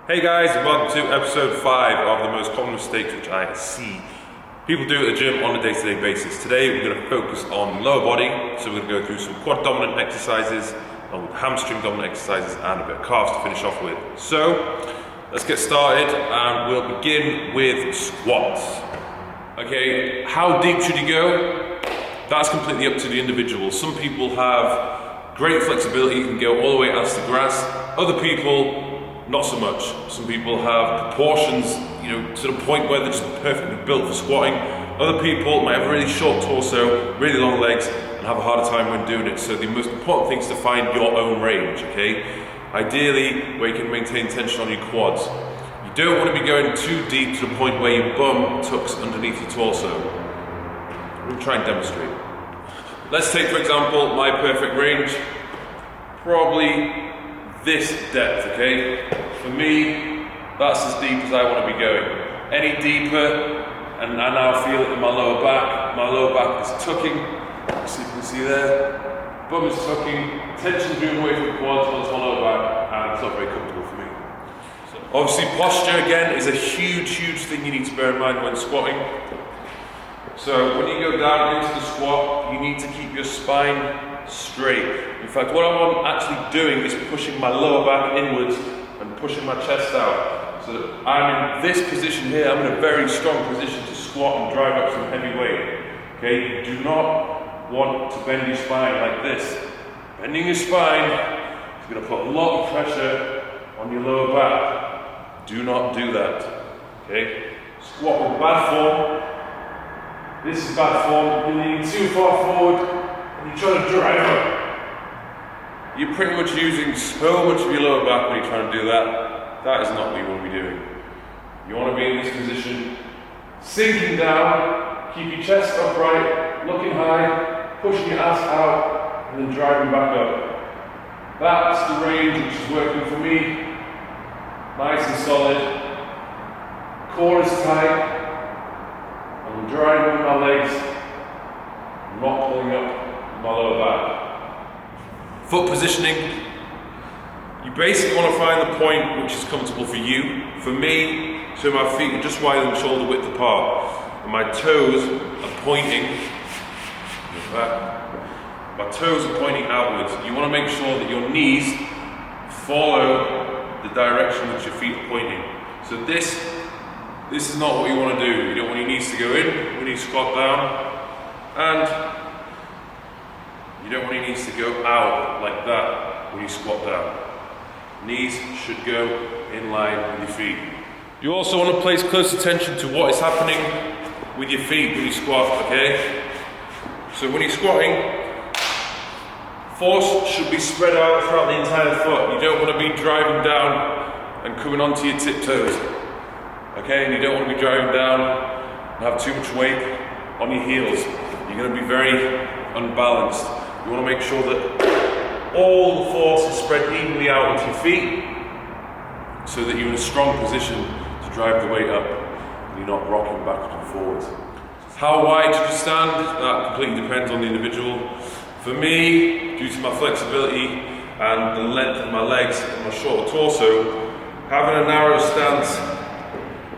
Hey guys, and welcome to episode 5 of the most common mistakes which I see people do at the gym on a day-to-day basis. Today we're going to focus on lower body, so we're going to go through some quad dominant exercises, along with hamstring dominant exercises and a bit of calves to finish off with. So let's get started and we'll begin with squats. Okay, how deep should you go? That's completely up to the individual. Some people have great flexibility, you can go all the way out to the grass. Other people, not so much. Some people have proportions, to the point where they're just perfectly built for squatting. Other people might have a really short torso, really long legs, and have a harder time when doing it. So the most important thing is to find your own range, okay? Ideally, where you can maintain tension on your quads. You don't want to be going too deep to the point where your bum tucks underneath your torso. We'll try and demonstrate. Let's take, for example, my perfect range. Probably this depth, okay? For me, that's as deep as I want to be going. Any deeper, and I now feel it in my lower back. My lower back is tucking, as you can see there. Bum is tucking, tension's moving away from the quads onto my lower back, and it's not very comfortable for me. So, obviously, posture again is a huge thing you need to bear in mind when squatting. So when you go down into the squat, you need to keep your spine straight. In fact, what I'm actually doing is pushing my lower back inwards and pushing my chest out. So that I'm in this position here, I'm in a very strong position to squat and drive up some heavy weight. Okay, you do not want to bend your spine like this. Bending your spine is going to put a lot of pressure on your lower back. Do not do that. Okay, squat with bad form. This is bad form. You're leaning too far forward and you're trying to drive up. You're pretty much using so much of your lower back when you're trying to do that. That is not what you want to be doing. You want to be in this position, sinking down, keep your chest upright, looking high, pushing your ass out, and then driving back up. That's the range which is working for me. Nice and solid. Core is tight. I'm driving with my legs, I'm not pulling up my lower back. Foot positioning, you basically want to find the point which is comfortable for you. For me, so my feet are just wider than shoulder width apart, and my toes are pointing back. My toes are pointing outwards. You want to make sure that your knees follow the direction which your feet are pointing. So this is not what you want to do. You don't want your knees to go in when you squat down, and you don't want your knees to go out like that when you squat down. Knees should go in line with your feet. You also want to place close attention to what is happening with your feet when you squat, okay? So when you're squatting, force should be spread out throughout the entire foot. You don't want to be driving down and coming onto your tiptoes. Okay, and you don't want to be driving down and have too much weight on your heels. You're going to be very unbalanced. You want to make sure that all the force is spread evenly out onto your feet so that you're in a strong position to drive the weight up and you're not rocking backwards and forwards. How wide should you stand? That completely depends on the individual. For me, due to my flexibility and the length of my legs and my shorter torso, having a narrow stance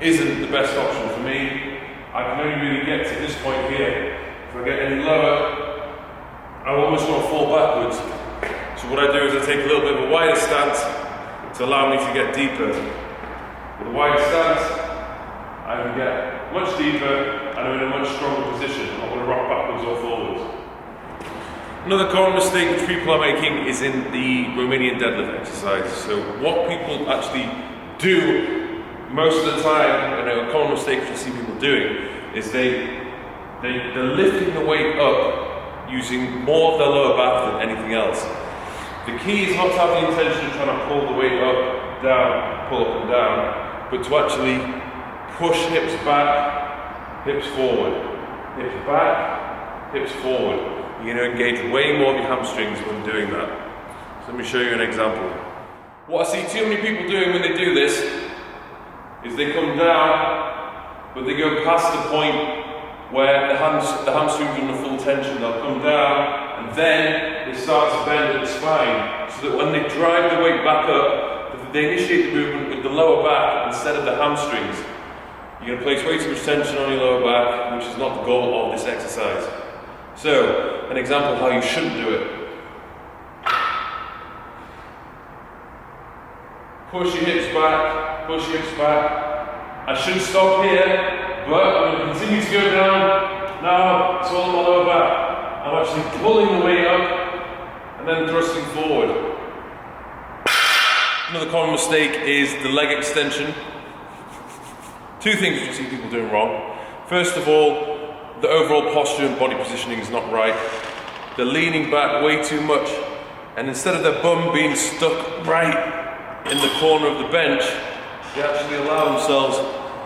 isn't the best option for me. I can only really get to this point here. If I get any lower, I almost want to fall backwards. So what I do is I take a little bit of a wider stance to allow me to get deeper. With a wider stance, I can get much deeper and I'm in a much stronger position. I'm not going to rock backwards or forwards. Another common mistake which people are making is in the Romanian deadlift exercise. So what people actually do most of the time, a common mistake which I see people doing, is they're lifting the weight up using more of their lower back than anything else. The key is not to have the intention of trying to pull the weight up, down, pull up and down, but to actually push hips back, hips forward, hips back, hips forward. You're going to engage way more of your hamstrings when doing that. So let me show you an example. What I see too many people doing when they do this is they come down, but they go past the point where the hamstrings are under full tension. They'll come down, and then they start to bend at the spine, so that when they drive the weight back up, they initiate the movement with the lower back instead of the hamstrings. You're going to place way too much tension on your lower back, which is not the goal of this exercise. So, an example of how you shouldn't do it. Push your hips back, push your hips back. I should stop here, but I'm going to continue to go down. Now, it's all on my lower back. I'm actually pulling the weight up and then thrusting forward. Another common mistake is the leg extension. Two things you see people doing wrong. First of all, the overall posture and body positioning is not right. They're leaning back way too much, and instead of their bum being stuck right in the corner of the bench, they actually allow themselves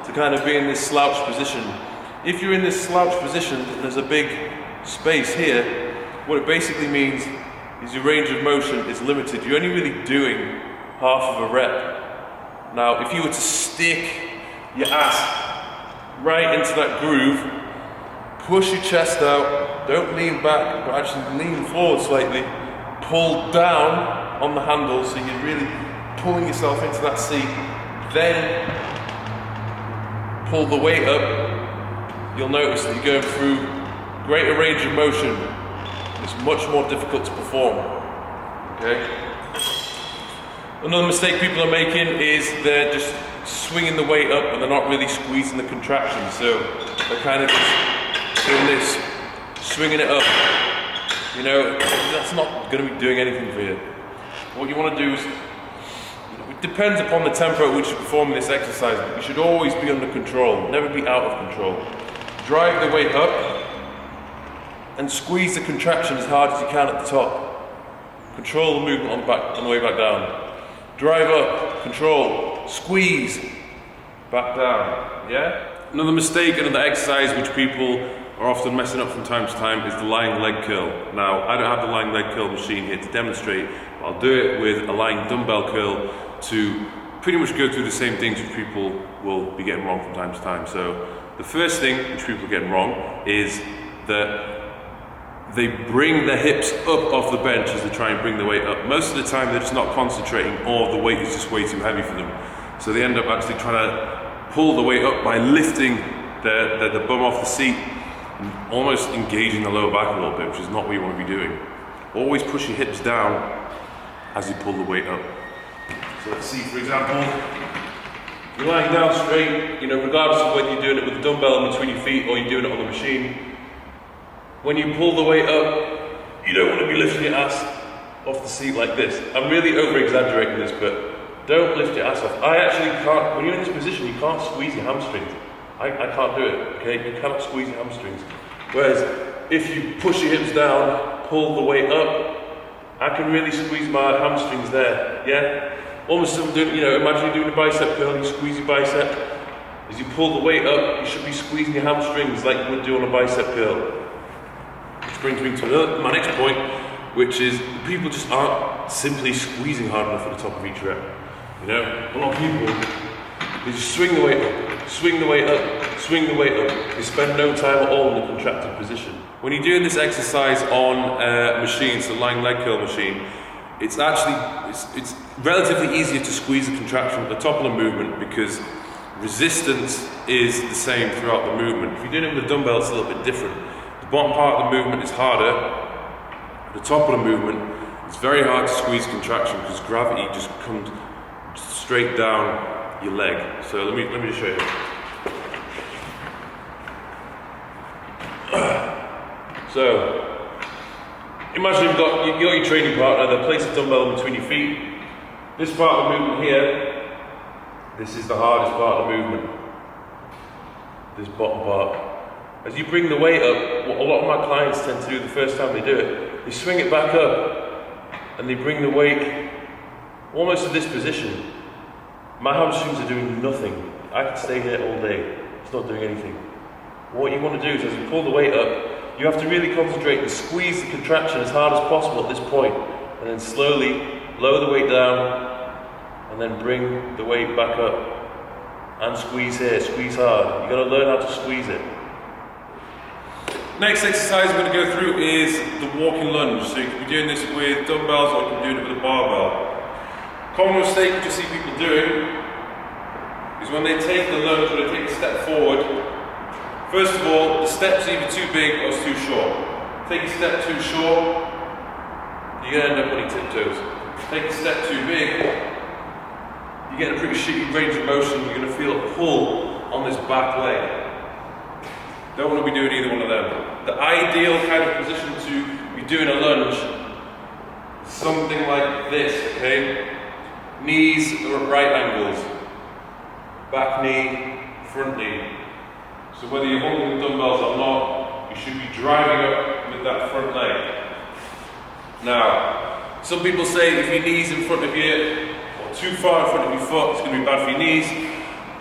to kind of be in this slouch position. If you're in this slouch position, there's a big space here. What it basically means is your range of motion is limited. You're only really doing half of a rep. Now, if you were to stick your ass right into that groove, push your chest out, don't lean back, but actually lean forward slightly, pull down on the handle so you're really pulling yourself into that seat, then pull the weight up, you'll notice that you're going through greater range of motion. It's much more difficult to perform. Okay? Another mistake people are making is they're just swinging the weight up and they're not really squeezing the contraction. So they're kind of just doing this, swinging it up. You know, that's not going to be doing anything for you. What you want to do is, it depends upon the tempo at which you're performing this exercise, but you should always be under control, never be out of control. Drive the weight up and squeeze the contraction as hard as you can at the top. Control the movement on the way back down. Drive up, control, squeeze, back down, yeah? Another mistake, another exercise which people are often messing up from time to time is the lying leg curl. Now, I don't have the lying leg curl machine here to demonstrate, but I'll do it with a lying dumbbell curl to pretty much go through the same things which people will be getting wrong from time to time. So, the first thing which people are getting wrong is that they bring their hips up off the bench as they try and bring the weight up. Most of the time they're just not concentrating, or the weight is just way too heavy for them. So they end up actually trying to pull the weight up by lifting the bum off the seat, and almost engaging the lower back a little bit, which is not what you want to be doing. Always push your hips down as you pull the weight up. So let's see, for example, you're lying down straight, you know, regardless of whether you're doing it with a dumbbell in between your feet or you're doing it on the machine. When you pull the weight up, you don't want to be lifting your ass off the seat like this. I'm really over-exaggerating this, but don't lift your ass off. I actually can't, when you're in this position, you can't squeeze your hamstrings. I can't do it, okay? You cannot squeeze your hamstrings. Whereas, if you push your hips down, pull the weight up, I can really squeeze my hamstrings there, yeah? Almost as if I'm doing, you know, imagine you're doing a bicep curl, you squeeze your bicep. As you pull the weight up, you should be squeezing your hamstrings like you would do on a bicep curl. Which brings me to my next point, which is people just aren't simply squeezing hard enough at the top of each rep. You know, a lot of people, they just swing the weight up, swing the weight up, swing the weight up. They spend no time at all in the contracted position. When you're doing this exercise on a machine, so lying leg curl machine, it's relatively easier to squeeze the contraction at the top of the movement because resistance is the same throughout the movement. If you're doing it with a dumbbell, it's a little bit different. The bottom part of the movement is harder. At the top of the movement, it's very hard to squeeze contraction because gravity just comes straight down your leg. So let me just show you. So imagine you've got your training partner, they place a dumbbell in between your feet. This part of the movement here, this is the hardest part of the movement. This bottom part. As you bring the weight up, what a lot of my clients tend to do the first time they do it, they swing it back up and they bring the weight almost to this position. My hamstrings are doing nothing. I could stay here all day. It's not doing anything. What you want to do is as you pull the weight up, you have to really concentrate and squeeze the contraction as hard as possible at this point, and then slowly lower the weight down and then bring the weight back up and squeeze here, squeeze hard. You've got to learn how to squeeze it. Next exercise we're going to go through is the walking lunge. So you can be doing this with dumbbells or you can be doing it with a barbell. Common mistake which I see people doing is when they take the lunge, when they take a step forward, first of all, the step's either too big or it's too short. Take a step too short, you're going to end up on your tiptoes. Take a step too big, you get a pretty shitty range of motion, you're going to feel a pull on this back leg. Don't want to be doing either one of them. The ideal kind of position to be doing a lunge is something like this, okay? Knees are at right angles. Back knee, front knee. So whether you're holding the dumbbells or not, you should be driving up with that front leg. Now, some people say if your knee's in front of you, or too far in front of your foot, it's going to be bad for your knees.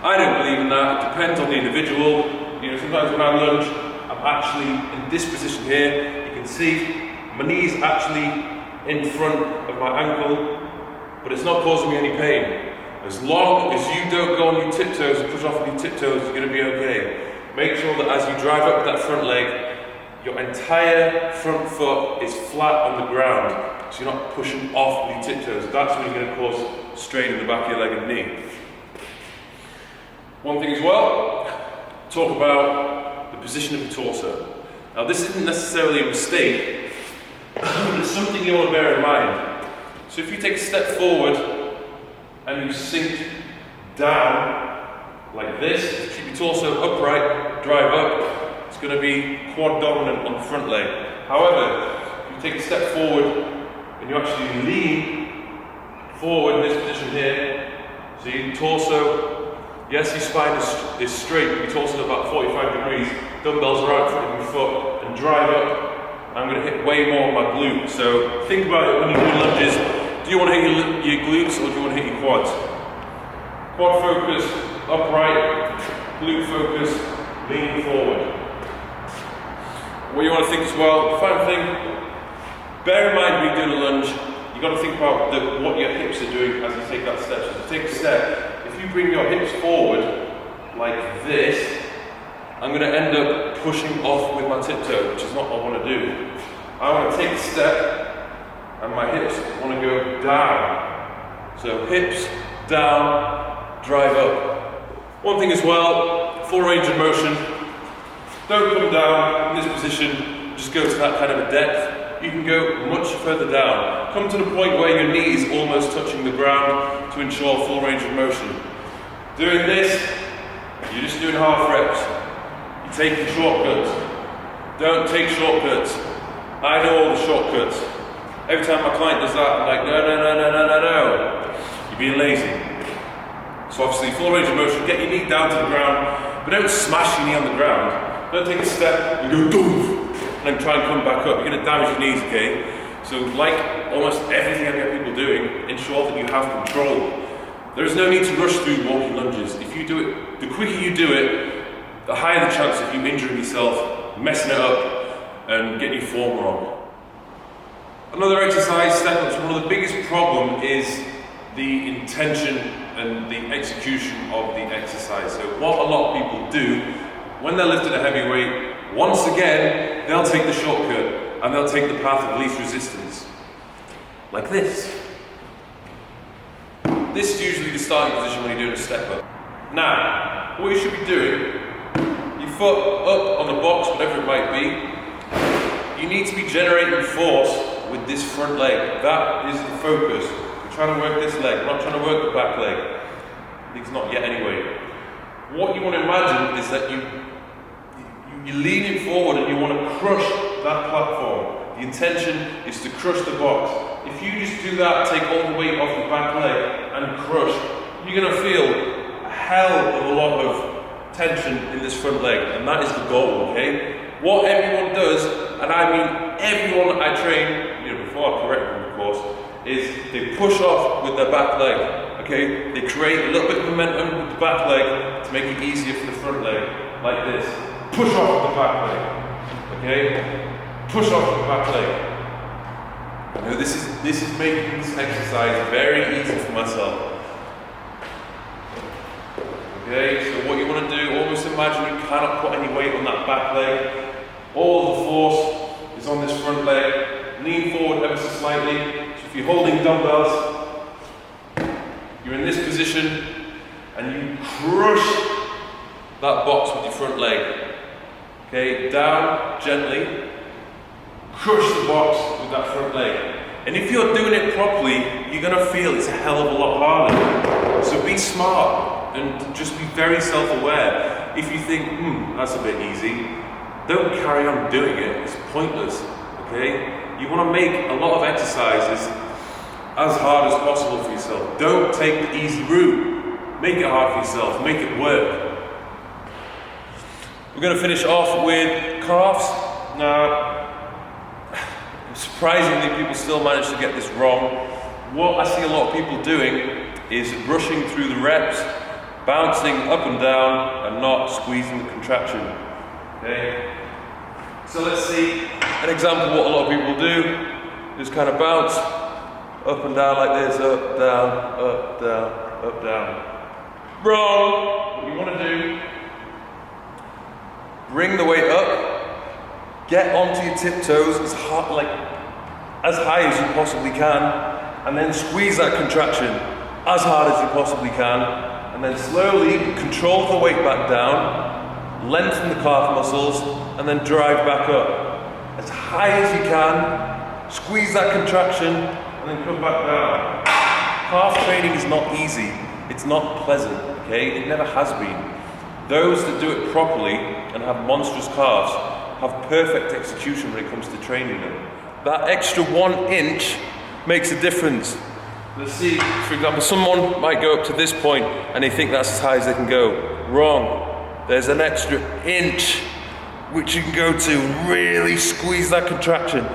I don't believe in that. It depends on the individual. You know, sometimes when I lunge, I'm actually in this position here. You can see my knee's actually in front of my ankle, but it's not causing me any pain. As long as you don't go on your tiptoes and push off on your tiptoes, you're going to be okay. Make sure that as you drive up with that front leg, your entire front foot is flat on the ground, so you're not pushing off with your tiptoes. That's when you're going to cause strain in the back of your leg and knee. One thing as well, talk about the position of the torso. Now this isn't necessarily a mistake, but it's something you want to bear in mind. So if you take a step forward and you sink down like this, keep your torso upright, drive up, it's going to be quad dominant on the front leg. However, if you take a step forward and you actually lean forward in this position here, so your torso, yes, your spine is straight, but your torso is about 45 degrees, dumbbells right in front of your foot, and drive up. I'm going to hit way more on my glute. So think about it when you do lunges. Do you want to hit your glutes or do you want to hit your quads? Quad focus, upright, glute focus, lean forward. What you want to think as well, final thing, bear in mind when you're doing a lunge, you've got to think about what your hips are doing as you take that step. So to take a step, if you bring your hips forward like this, I'm going to end up pushing off with my tiptoe, which is not what I want to do. I want to take a step and my hips want to go down. So hips, down, drive up. One thing as well, full range of motion. Don't come down in this position, just go to that kind of a depth. You can go much further down. Come to the point where your knee is almost touching the ground to ensure full range of motion. Doing this, you're just doing half reps. You're taking shortcuts. Don't take shortcuts. I know all the shortcuts. Every time my client does that, I'm like, no. You're being lazy. So obviously, full range of motion, get your knee down to the ground, but don't smash your knee on the ground. Don't take a step and go doof, and then try and come back up. You're going to damage your knees, okay? So like almost everything I get people doing, ensure that you have control. There is no need to rush through walking lunges. If you do it, the quicker you do it, the higher the chance of you injuring yourself, messing it up, and getting your form wrong. Another exercise step-ups, one of the biggest problem is the intention and the execution of the exercise. So what a lot of people do, when they're lifting a heavy weight, once again, they'll take the shortcut and they'll take the path of least resistance. Like this. This is usually the starting position when you're doing a step up. Now, what you should be doing, your foot up on the box, whatever it might be, you need to be generating force with this front leg. That is the focus. We're trying to work this leg, we're not trying to work the back leg. At least not yet anyway. What you want to imagine is that you're leaning forward and you want to crush that platform. The intention is to crush the box. If you just do that, take all the weight off the back leg and crush, you're going to feel a hell of a lot of tension in this front leg, and that is the goal, okay? What everyone does, and I mean everyone I train, before I correct them of course, is they push off with their back leg, okay? They create a little bit of momentum with the back leg to make it easier for the front leg, like this. Push off with the back leg, okay? Push off with the back leg. This is making this exercise very easy for myself. Okay, so what you want to do, almost imagine you cannot put any weight on that back leg. All the force is on this front leg. Lean forward ever so slightly. So if you're holding dumbbells, you're in this position and you crush that box with your front leg. Okay, down gently, crush the box with that front leg. And if you're doing it properly, you're gonna feel it's a hell of a lot harder. So be smart and just be very self-aware. If you think, that's a bit easy, don't carry on doing it, it's pointless, okay? You wanna make a lot of exercises as hard as possible for yourself. Don't take the easy route. Make it hard for yourself, make it work. We're going to finish off with calves. Now, surprisingly, people still manage to get this wrong. What I see a lot of people doing is rushing through the reps, bouncing up and down, and not squeezing the contraction. Okay? So let's see an example of what a lot of people do. Just kind of bounce up and down like this, up, down, up, down, up, down. Wrong! What you want to do, bring the weight up, get onto your tiptoes as high as you possibly can, and then squeeze that contraction as hard as you possibly can, and then slowly control the weight back down, lengthen the calf muscles, and then drive back up. As high as you can, squeeze that contraction, and then come back down. Calf training is not easy, it's not pleasant, okay? It never has been. Those that do it properly and have monstrous calves have perfect execution when it comes to training them. That extra 1 inch makes a difference. Let's see, for example, someone might go up to this point and they think that's as high as they can go. Wrong. There's an extra inch which you can go to, really squeeze that contraction,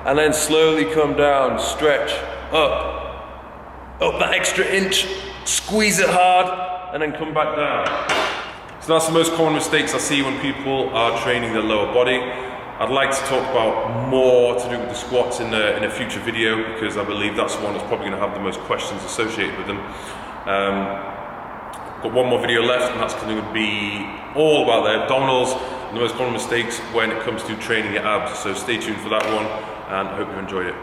and then slowly come down, stretch, up that extra inch, squeeze it hard, and then come back down. So that's the most common mistakes I see when people are training their lower body. I'd like to talk about more to do with the squats in a future video, because I believe that's the one that's probably going to have the most questions associated with them. Got one more video left, and that's going to be all about the abdominals and the most common mistakes when it comes to training your abs. So stay tuned for that one, and I hope you enjoyed it.